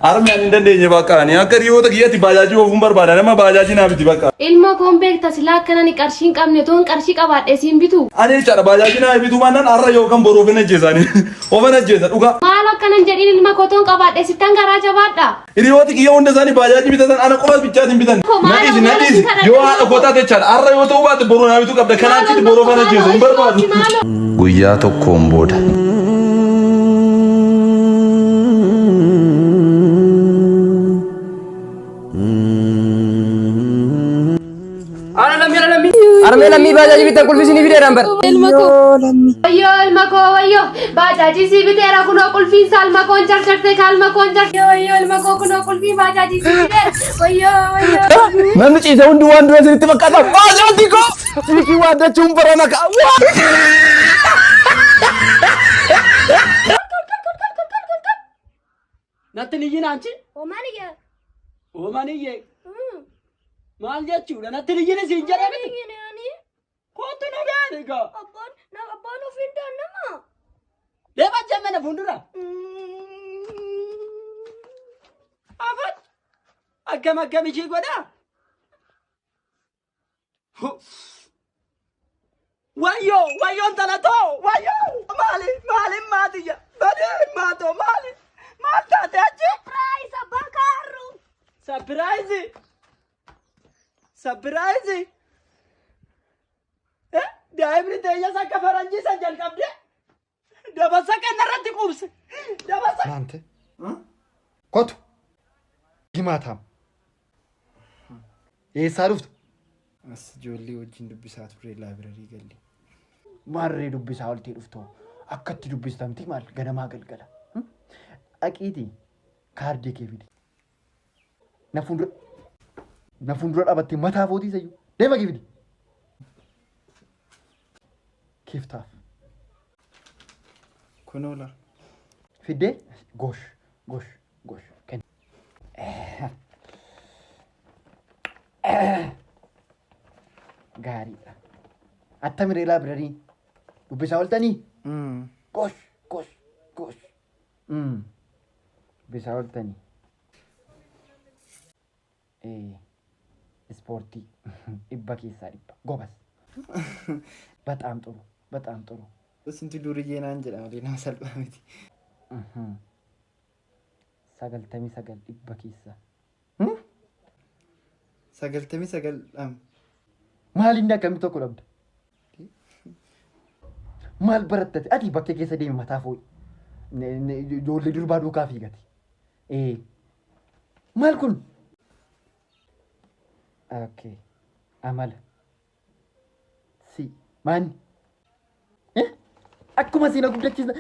Army ani dandeenye bakka ani akka riyoota kiyyatti baajaajii ofuun barbaada nama baajaajii naa biti bakka. Ilma koon beekta silaa akkanani qarshiin qabne toon qarshii qabaadhe siin bitu. Ani jechaadha baajaajii naa bitu maannaan har'a yookaan boroo ofin ajjeesani. Ofin ajjeesa dhuga. Maal akkanan jedhin ilma koo toon qabaadhe sittan garaa jabaadha. Riyooti kiyya hunda isaanii baajaajii bitatan ana qofa bichaatiin bitan. Nadhiisi yoo haadha kootaa jechaadha har'a yoo ta'uu baate boroo naa bitu qabda kanaan sitti boroo ofin ajjeesa hin barbaadu. Guyyaa tokkoon booda. Arme lammi bajaji bitta kulfi sini fide rambar. Ilma ko wayyo bajaji si bite ra kuno kulfi salma kon charte kalma kon charte wayyo ilma ko kuno kulfi bajaji si bite wayyo wayyo. Namni ciise hundi waan dura sinitti fakkaata. Bajaji ko siki waada chumbarana ka. Natti liyin anchi? Omaniye. Maal jechuudha natti liyin siin jedhani. Kootu nu gaani ga. Abbaan ofiin daannama. Deema jemmana fuuldura. Afat akkam ishii godha. Wayyoon talatoo maali maatiyya badee maatoo maal taate achi. Surprise abbaan kaarru. Surprise. Daa'imni teenya sakka faranjii san jalqabde dabasa kanarratti qubse dabasa. Naante kotu himaatam eessaa dhuftu? As ijoollee wajjin dubbisaa turre laabirarii galli. Maarree dubbisaa oltee dhuftu akkatti dubbistamti maal ganamaa galgala aqiitii kaardii kee fidi na fuuldura dhabattee mataa footii sayyuu deema kee fidi. Kiftaaf. Kunoola. Fidee gosh. Kenn. Gaariidha. Attamiree laabirarii dubbisaa ooltanii? Gosh. Dubbisaa ooltanii. Ispoortii dhibba keessaa dhibba gobas. በጣም ጥሩ ስንት ዱርዬ ናን ጀዳው ሌና ሰልባሚቲ ሰገልተሚ ሰገል ይበኪሳ ሰገልተሚ ሰገል ማል እንደከም ተቆለብደ ማል በረተት አዲ በከ ከሰ ደም ማታፎ ጆል ድርባዱ ካፊ ገቲ ማልኩን ኦኬ አማል Si, man. Akkuma sina guddachiisna